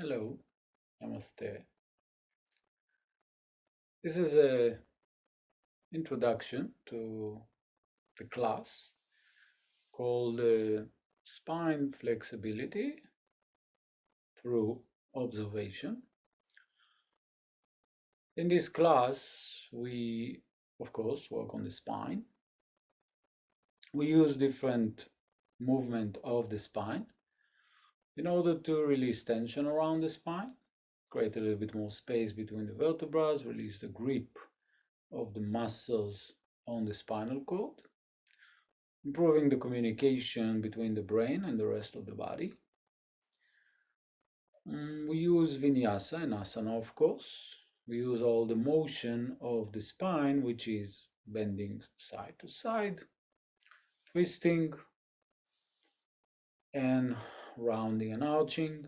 Hello, namaste. This is a introduction to the class called Spine Flexibility through Observation. In this class, we, of course, work on the spine. We use different movement of the spine in order to release tension around the spine, create a little bit more space between the vertebrae, release the grip of the muscles on the spinal cord, improving the communication between the brain and the rest of the body. We use vinyasa and asana, of course. We use all the motion of the spine, which is bending side to side, twisting, and rounding and arching.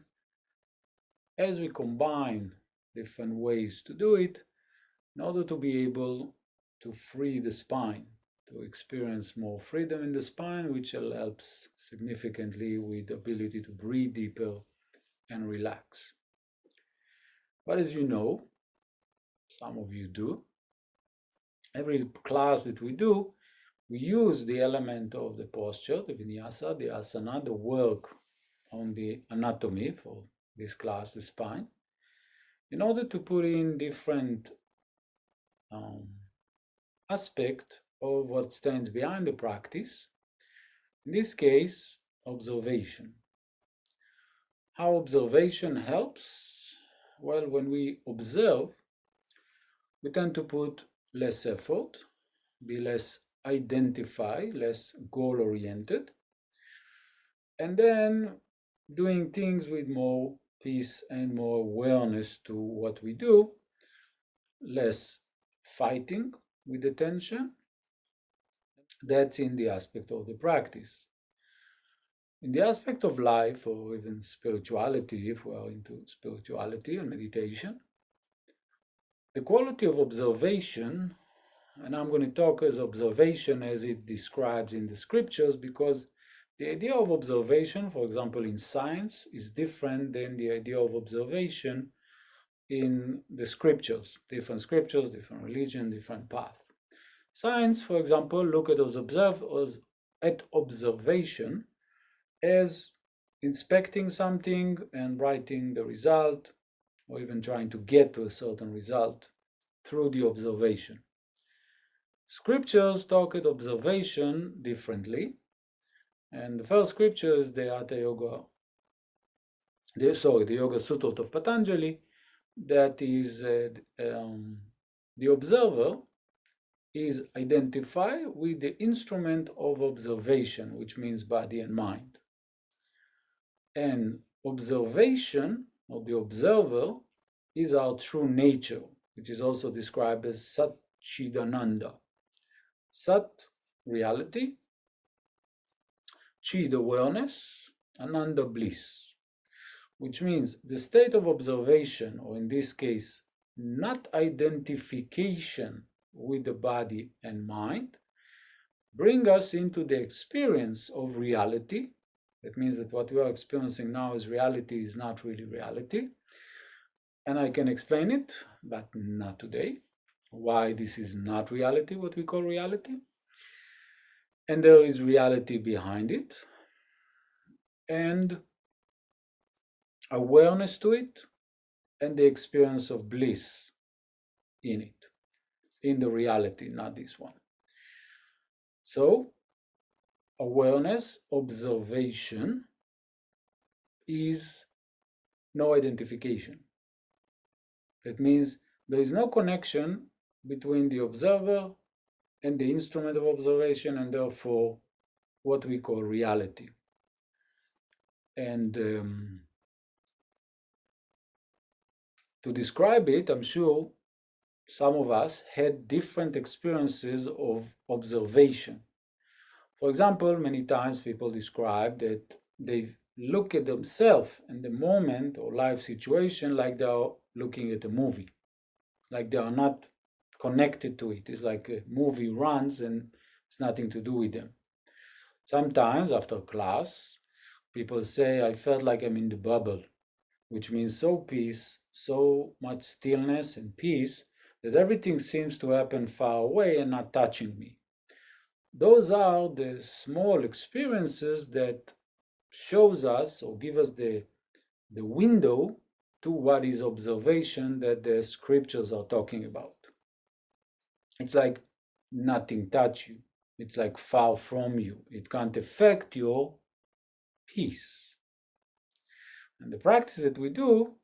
As we combine different ways to do it, in order to be able to free the spine, to experience more freedom in the spine, which helps significantly with the ability to breathe deeper and relax. But as you know, some of you do, every class that we do, we use the element of the posture, the vinyasa, the asana, the work on the anatomy for this class, the spine, in order to put in different aspect of what stands behind the practice. In this case, observation. How observation helps? Well, when we observe, we tend to put less effort, be less identify, less goal-oriented, and then doing things with more peace and more awareness to what we do, less fighting with the tension. That's in the aspect of the practice. In the aspect of life, or even spirituality, if we are into spirituality and meditation, the quality of observation, and I'm going to talk as observation as it describes in the scriptures, because the idea of observation, for example, in science, is different than the idea of observation in the scriptures. Different scriptures, different religion, different path. Science, for example, look at observation as inspecting something and writing the result, or even trying to get to a certain result through the observation. Scriptures talk at observation differently, and the first scripture is the Hatha Yoga, the Yoga Sutra of Patanjali, that is the observer is identified with the instrument of observation, which means body and mind. And observation, or the observer, is our true nature, which is also described as Satchidananda. Sat, reality, Chid, awareness, Ananda, bliss, which means the state of observation, or in this case, not identification with the body and mind, bring us into the experience of reality. That means that what we are experiencing now as reality is not really reality. And I can explain it, but not today, why this is not reality, what we call reality. And there is reality behind it, and awareness to it, and the experience of bliss in it, in the reality, not this one. So, awareness, observation is no identification. That means there is no connection between the observer and the instrument of observation, and therefore what we call reality. And to describe it, I'm sure some of us had different experiences of observation. For example, many times people describe that they look at themselves in the moment or life situation like they are looking at a movie, like they are not connected to it. It's like a movie runs and it's nothing to do with them. Sometimes after class, people say, I felt like I'm in the bubble. which means so much stillness and peace that everything seems to happen far away and not touching me. Those are the small experiences that shows us or give us the window to what is observation that the scriptures are talking about. It's like nothing touch you. It's like far from you. It can't affect your peace. And the practice that we do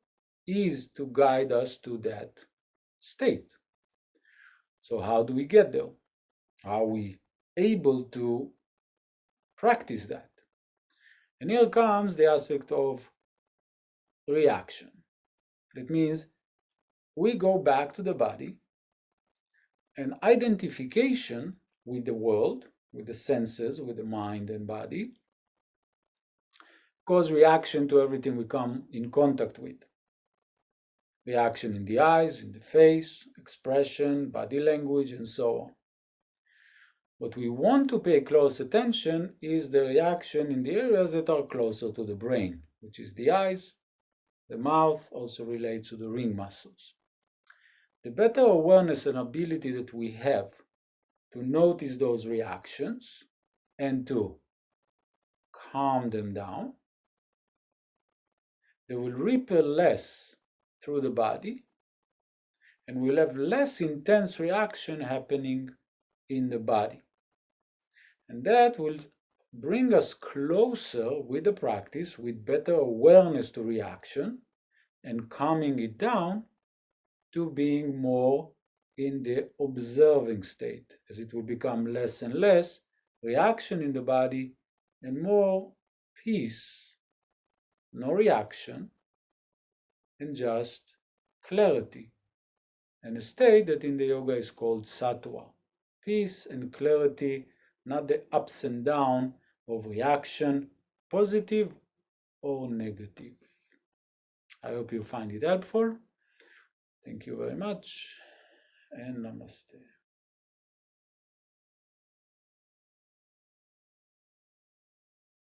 is to guide us to that state. So how do we get there? Are we able to practice that? And here comes the aspect of reaction. That means we go back to the body and identification with the world, with the senses, with the mind and body, cause reaction to everything we come in contact with. Reaction in the eyes, in the face, expression, body language, and so on. What we want to pay close attention is the reaction in the areas that are closer to the brain, which is the eyes. The mouth also relates to the ring muscles. The better awareness and ability that we have to notice those reactions and to calm them down, they will ripple less through the body and we'll have less intense reaction happening in the body. And that will bring us closer with the practice, with better awareness to reaction and calming it down to being more in the observing state, as it will become less and less reaction in the body and more peace, no reaction, and just clarity, and a state that in the yoga is called sattva. Peace and clarity, not the ups and downs of reaction, positive or negative. I hope you find it helpful. Thank you very much and namaste.